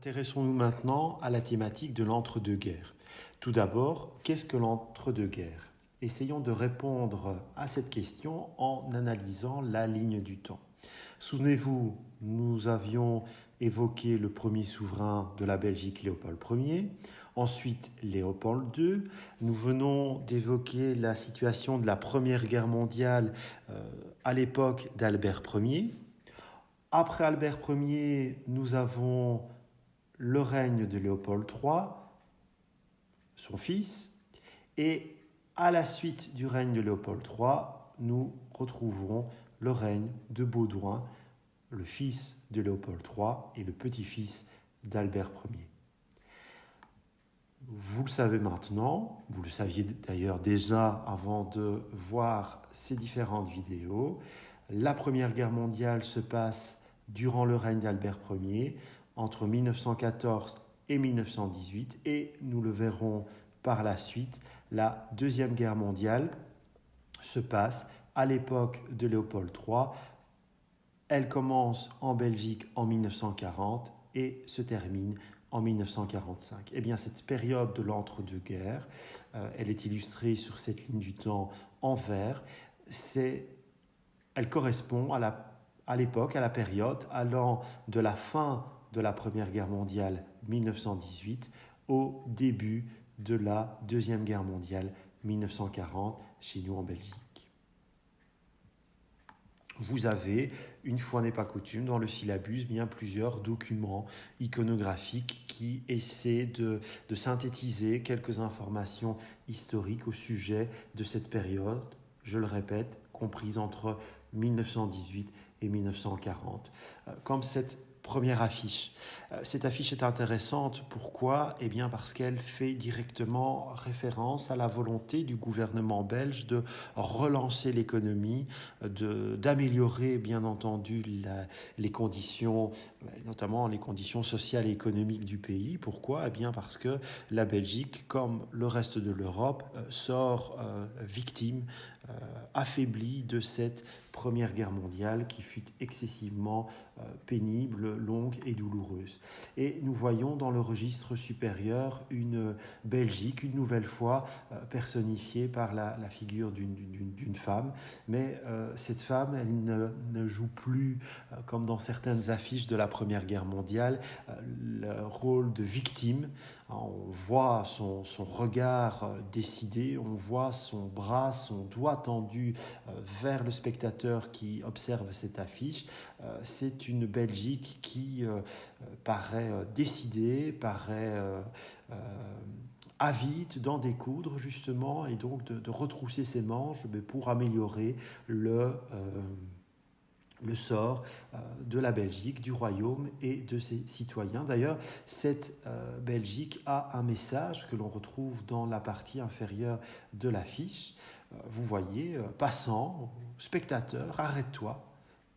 Intéressons-nous maintenant à la thématique de l'entre-deux-guerres. Tout d'abord, qu'est-ce que l'entre-deux-guerres? Essayons de répondre à cette question en analysant la ligne du temps. Souvenez-vous, nous avions évoqué le premier souverain de la Belgique, Léopold Ier, ensuite Léopold II. Nous venons d'évoquer la situation de la Première Guerre mondiale à l'époque d'Albert Ier. Après Albert Ier, nous avons le règne de Léopold III, son fils, et à la suite du règne de Léopold III, nous retrouverons le règne de Baudouin, le fils de Léopold III et le petit-fils d'Albert Ier. Vous le savez maintenant, vous le saviez d'ailleurs déjà avant de voir ces différentes vidéos, la Première Guerre mondiale se passe durant le règne d'Albert Ier, entre 1914 et 1918, et nous le verrons par la suite, la Deuxième Guerre mondiale se passe à l'époque de Léopold III. Elle commence en Belgique en 1940 et se termine en 1945. Eh bien, cette période de l'entre-deux-guerres, elle est illustrée sur cette ligne du temps en vert. Elle correspond à l'époque, à la période allant de la fin de la Première Guerre mondiale 1918 au début de la Deuxième Guerre mondiale 1940 chez nous en Belgique. Vous avez, une fois n'est pas coutume, dans le syllabus, bien plusieurs documents iconographiques qui essaient de synthétiser quelques informations historiques au sujet de cette période, je le répète, comprise entre 1918 et 1940. Comme cette première affiche. Cette affiche est intéressante. Pourquoi? Eh bien parce qu'elle fait directement référence à la volonté du gouvernement belge de relancer l'économie, d'améliorer bien entendu les conditions, notamment les conditions sociales et économiques du pays. Pourquoi? Eh bien parce que la Belgique, comme le reste de l'Europe, sort victime, affaiblie de cette Première Guerre mondiale qui fut excessivement pénible, longue et douloureuse. Et nous voyons dans le registre supérieur une Belgique, une nouvelle fois personnifiée par la figure d'une femme. Mais cette femme, elle ne joue plus, comme dans certaines affiches de la Première Guerre mondiale, le rôle de victime. On voit son regard décidé, on voit son bras, son doigt tendu vers le spectateur qui observe cette affiche. C'est une Belgique qui paraît décidée, paraît avide d'en découdre justement et donc de retrousser ses manches pour améliorer le sort de la Belgique, du royaume et de ses citoyens. D'ailleurs, cette Belgique a un message que l'on retrouve dans la partie inférieure de l'affiche. Vous voyez, passant, spectateur, arrête-toi.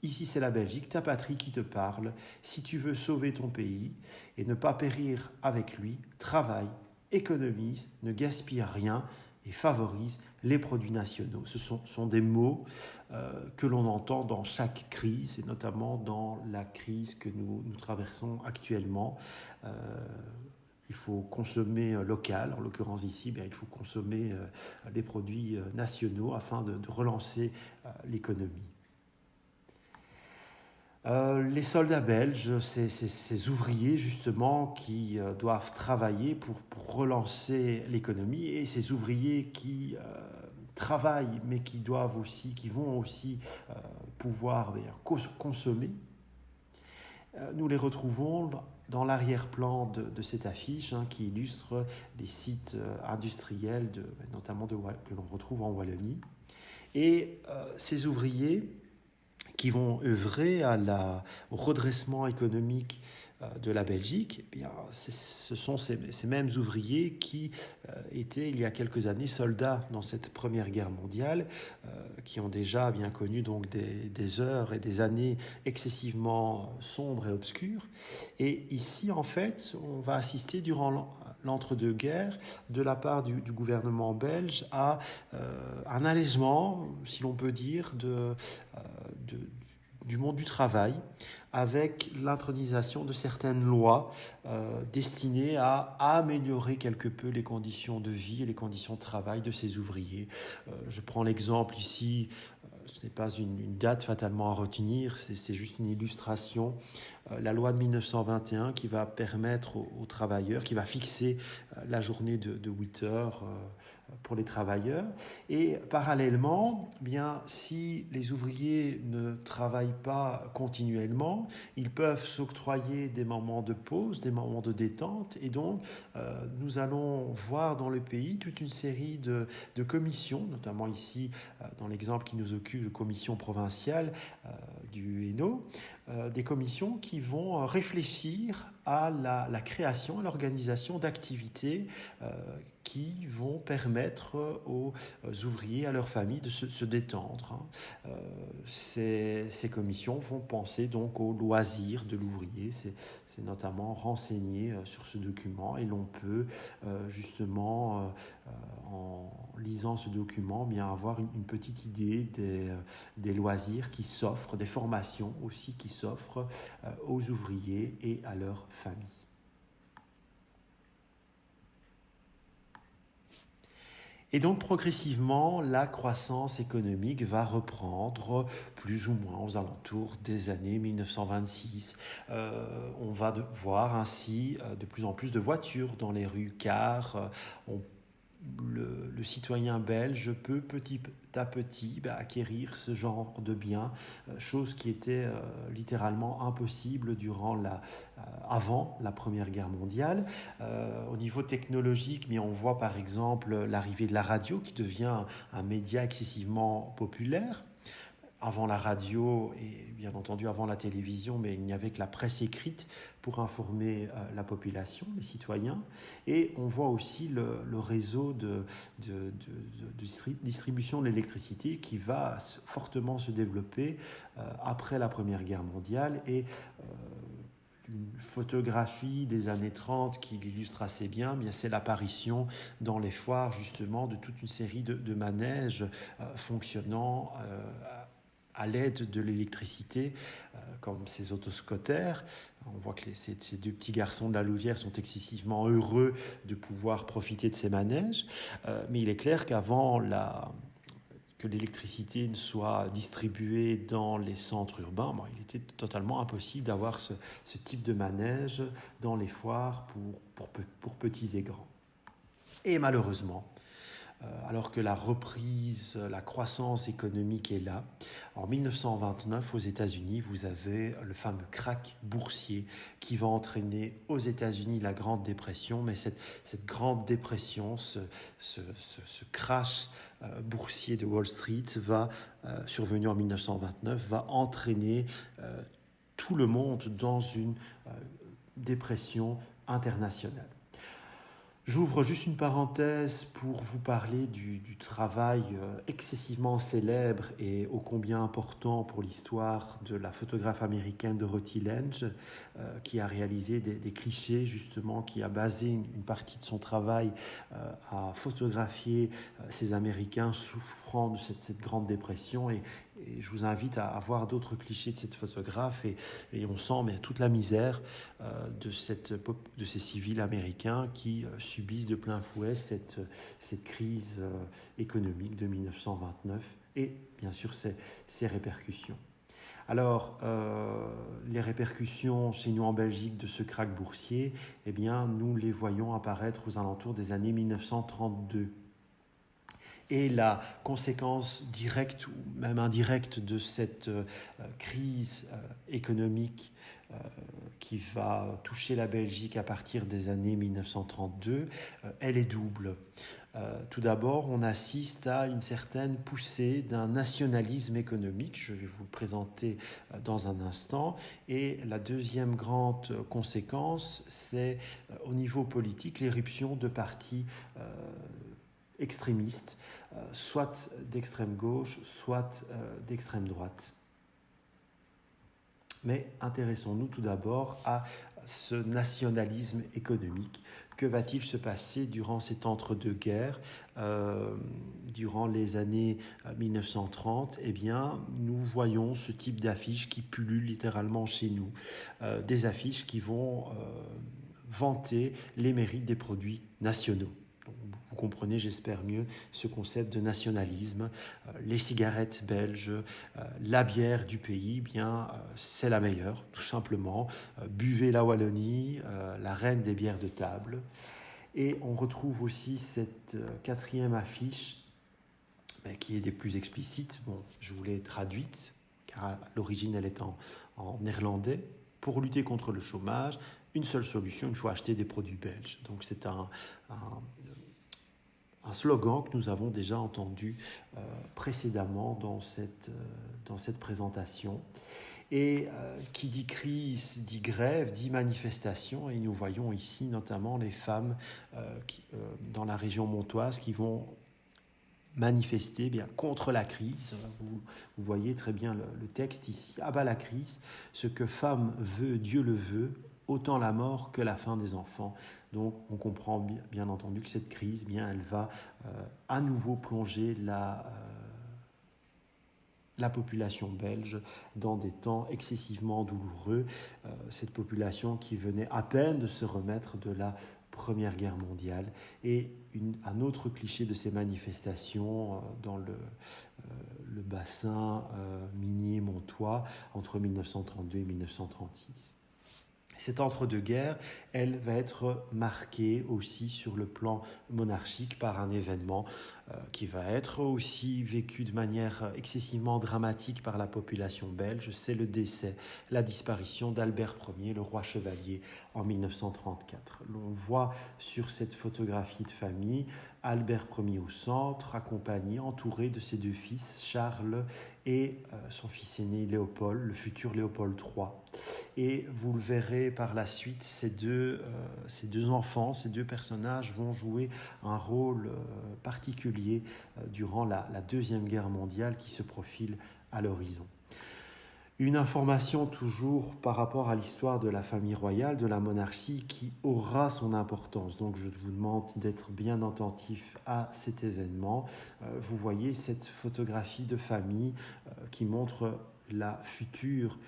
Ici, c'est la Belgique, ta patrie qui te parle. Si tu veux sauver ton pays et ne pas périr avec lui, travaille, économise, ne gaspille rien et favorise les produits nationaux. Ce sont des mots que l'on entend dans chaque crise, et notamment dans la crise que nous traversons actuellement. Il faut consommer local, en l'occurrence ici, il faut consommer les produits nationaux afin de relancer l'économie. Les soldats belges, ces ouvriers justement qui doivent travailler pour relancer l'économie, et ces ouvriers qui travaillent mais qui vont aussi pouvoir consommer. Nous les retrouvons dans l'arrière-plan de cette affiche qui illustre les sites industriels, notamment que l'on retrouve en Wallonie. Et ces ouvriers qui vont œuvrer au redressement économique de la Belgique, eh bien, ce sont ces mêmes ouvriers qui étaient il y a quelques années soldats dans cette Première Guerre mondiale, qui ont déjà bien connu donc des heures et des années excessivement sombres et obscures. Et ici, en fait, on va assister durant l'entre-deux-guerres de la part du gouvernement belge à un allègement, si l'on peut dire, du monde du travail avec l'intronisation de certaines lois destinées à améliorer quelque peu les conditions de vie et les conditions de travail de ces ouvriers. Je prends l'exemple ici, ce n'est pas une date fatalement à retenir, c'est juste une illustration. La loi de 1921 qui va permettre aux travailleurs, qui va fixer la journée de 8 heures pour les travailleurs. Et parallèlement, bien, si les ouvriers ne travaillent pas continuellement, ils peuvent s'octroyer des moments de pause, des moments de détente. Et donc, nous allons voir dans le pays toute une série de commissions, notamment ici, dans l'exemple qui nous occupe, de commission provinciale du Hainaut, des commissions qui vont réfléchir à la création, à l'organisation d'activités qui vont permettre aux ouvriers, à leurs familles de se détendre. Ces commissions vont penser donc aux loisirs de l'ouvrier. C'est notamment renseigné sur ce document et l'on peut justement, en lisant ce document, bien avoir une petite idée des loisirs qui s'offrent, des formations aussi qui s'offrent aux ouvriers et à leurs familles. Et donc progressivement, la croissance économique va reprendre plus ou moins aux alentours des années 1926. On va voir ainsi de plus en plus de voitures dans les rues, car le citoyen belge peut petit à petit acquérir ce genre de biens, chose qui était littéralement impossible avant la Première Guerre mondiale. Au niveau technologique, on voit par exemple l'arrivée de la radio qui devient un média excessivement populaire. Avant la radio et bien entendu avant la télévision, mais il n'y avait que la presse écrite pour informer la population, les citoyens. Et on voit aussi le réseau de distribution de l'électricité qui va fortement se développer après la Première Guerre mondiale. Et une photographie des années 30 qui l'illustre assez bien, c'est l'apparition dans les foires justement de toute une série de manèges fonctionnant à l'aide de l'électricité, comme ces autoscooters. On voit que ces deux petits garçons de la Louvière sont excessivement heureux de pouvoir profiter de ces manèges. Mais il est clair qu'avant que l'électricité ne soit distribuée dans les centres urbains, il était totalement impossible d'avoir ce type de manège dans les foires pour petits et grands. Et malheureusement, alors que la reprise, la croissance économique est là. En 1929, aux États-Unis, vous avez le fameux krach boursier qui va entraîner aux États-Unis la Grande Dépression, mais cette Grande Dépression, ce crash boursier de Wall Street survenu en 1929, va entraîner tout le monde dans une dépression internationale. J'ouvre juste une parenthèse pour vous parler du travail excessivement célèbre et ô combien important pour l'histoire de la photographe américaine Dorothy Lange, qui a réalisé des clichés justement, qui a basé une partie de son travail à photographier ces Américains souffrant de cette grande dépression. Et je vous invite à voir d'autres clichés de cette photographe et on sent toute la misère de ces civils américains qui subissent de plein fouet cette crise économique de 1929 et bien sûr ses répercussions. Alors, les répercussions chez nous en Belgique de ce krach boursier, nous les voyons apparaître aux alentours des années 1932. Et la conséquence directe ou même indirecte de cette crise économique qui va toucher la Belgique à partir des années 1932, elle est double. Tout d'abord, on assiste à une certaine poussée d'un nationalisme économique, je vais vous le présenter dans un instant, et la deuxième grande conséquence, c'est au niveau politique l'éruption de partis extrémistes, soit d'extrême gauche, soit d'extrême droite. Mais intéressons-nous tout d'abord à ce nationalisme économique. Que va-t-il se passer durant cet entre-deux-guerres, durant les années 1930? Eh bien, nous voyons ce type d'affiches qui pullulent littéralement chez nous. Des affiches qui vont vanter les mérites des produits nationaux. Vous comprenez, j'espère mieux, ce concept de nationalisme. Les cigarettes belges, la bière du pays, bien, c'est la meilleure, tout simplement. Buvez la Wallonie, la reine des bières de table. Et on retrouve aussi cette quatrième affiche, qui est des plus explicites. Bon, je vous l'ai traduite, car à l'origine, elle est en néerlandais. Pour lutter contre le chômage, une seule solution, il faut acheter des produits belges. Donc c'est un slogan que nous avons déjà entendu précédemment dans cette présentation. Et qui dit crise, dit grève, dit manifestation. Et nous voyons ici notamment les femmes dans la région montoise qui vont manifester bien contre la crise. Vous voyez très bien le texte ici. À bas la crise, ce que femme veut, Dieu le veut, autant la mort que la fin des enfants. Donc on comprend bien entendu que cette crise, bien, elle va à nouveau plonger la population belge dans des temps excessivement douloureux. Cette population qui venait à peine de se remettre de la Première Guerre mondiale. Et un autre cliché de ces manifestations dans le bassin minier montois entre 1932 et 1936. Cette entre-deux-guerres, elle va être marquée aussi sur le plan monarchique par un événement qui va être aussi vécu de manière excessivement dramatique par la population belge. C'est le décès, la disparition d'Albert Ier, le roi chevalier, en 1934. L'on voit sur cette photographie de famille Albert Ier au centre, accompagné, entouré de ses deux fils, Charles et son fils aîné Léopold, le futur Léopold III. Et vous le verrez par la suite, ces deux enfants, ces deux personnages vont jouer un rôle particulier durant la Deuxième Guerre mondiale qui se profile à l'horizon. Une information toujours par rapport à l'histoire de la famille royale, de la monarchie, qui aura son importance. Donc je vous demande d'être bien attentif à cet événement. Vous voyez cette photographie de famille qui montre la future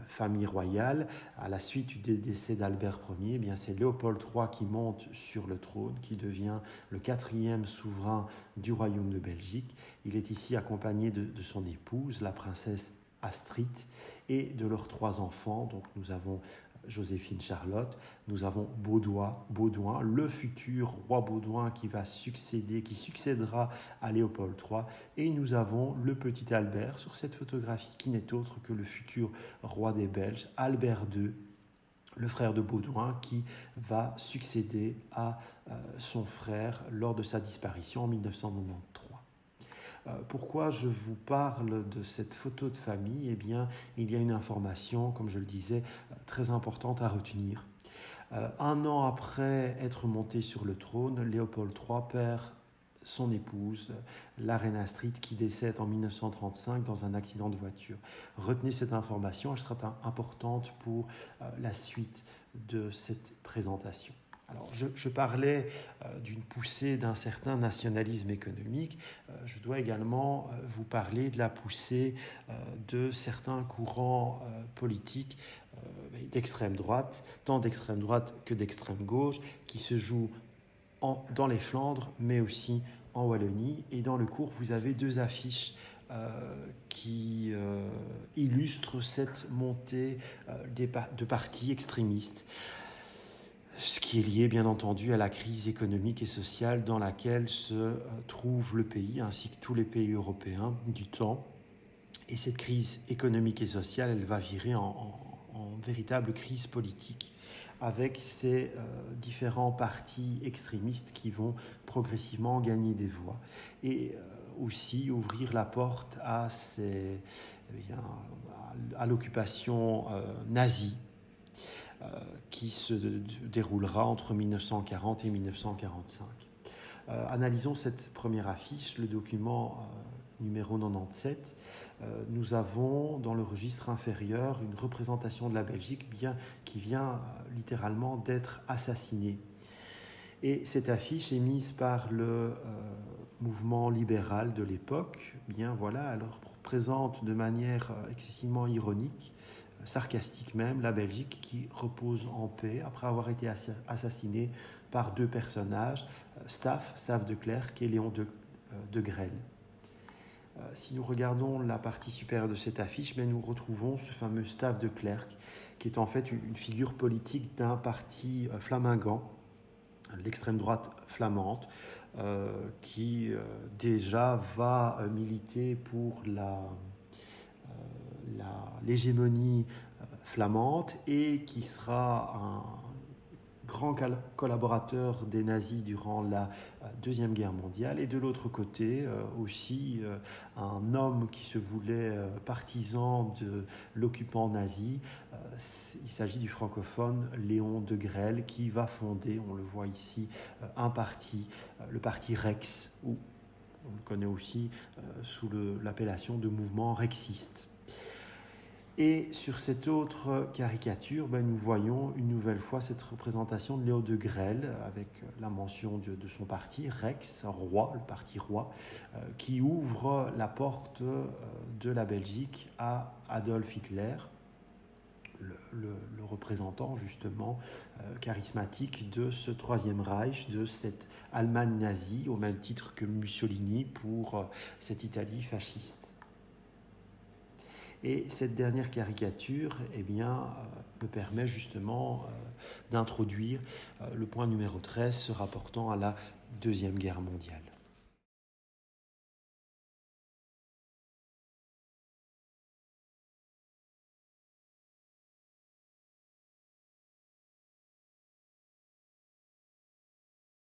famille royale. À la suite du décès d'Albert Ier, eh bien c'est Léopold III qui monte sur le trône, qui devient le 4e souverain du royaume de Belgique. Il est ici accompagné de son épouse, la princesse Astrid, et de leurs 3 enfants. Donc nous avons Joséphine Charlotte, nous avons Baudouin, le futur roi Baudouin qui succédera à Léopold III, et nous avons le petit Albert sur cette photographie qui n'est autre que le futur roi des Belges, Albert II, le frère de Baudouin, qui va succéder à son frère lors de sa disparition en 1993. Pourquoi je vous parle de cette photo de famille? Eh bien, il y a une information, comme je le disais, très importante à retenir. Un an après être monté sur le trône, Léopold III perd son épouse, la reine Astrid, qui décède en 1935 dans un accident de voiture. Retenez cette information, elle sera importante pour la suite de cette présentation. Alors, je parlais d'une poussée d'un certain nationalisme économique. Je dois également vous parler de la poussée de certains courants politiques d'extrême droite, tant d'extrême droite que d'extrême gauche, qui se jouent dans les Flandres, mais aussi en Wallonie. Et dans le cours, vous avez 2 affiches qui illustrent cette montée de partis extrémistes. Ce qui est lié bien entendu à la crise économique et sociale dans laquelle se trouve le pays, ainsi que tous les pays européens du temps. Et cette crise économique et sociale, elle va virer en véritable crise politique, avec ces différents partis extrémistes qui vont progressivement gagner des voix. Et aussi ouvrir la porte à l'occupation nazie, qui se déroulera entre 1940 et 1945. Analysons cette première affiche, le document numéro 97. nous avons dans le registre inférieur une représentation de la Belgique qui vient littéralement d'être assassinée. Et cette affiche est mise par le mouvement libéral de l'époque. Bien voilà, elle représente de manière excessivement ironique, sarcastique même, la Belgique qui repose en paix après avoir été assassinée par deux personnages, Staff de Klerk et Léon de Grelle. Si nous regardons la partie supérieure de cette affiche, nous retrouvons ce fameux Staff de Klerk, qui est en fait une figure politique d'un parti flamingant, l'extrême droite flamande, qui déjà va militer pour l'hégémonie flamande et qui sera un grand collaborateur des nazis durant la Deuxième Guerre mondiale, et de l'autre côté aussi un homme qui se voulait partisan de l'occupant nazi. Il s'agit du francophone Léon de Grelle qui va fonder, on le voit ici, un parti, le parti Rex, ou on le connaît aussi sous l'appellation de mouvement rexiste. Et sur cette autre caricature, nous voyons une nouvelle fois cette représentation de Léon de Grelle avec la mention de son parti, Rex, roi, le parti roi, qui ouvre la porte de la Belgique à Adolf Hitler, le représentant justement charismatique de ce Troisième Reich, de cette Allemagne nazie, au même titre que Mussolini pour cette Italie fasciste. Et cette dernière caricature me permet justement d'introduire le point numéro 13, se rapportant à la Deuxième Guerre mondiale.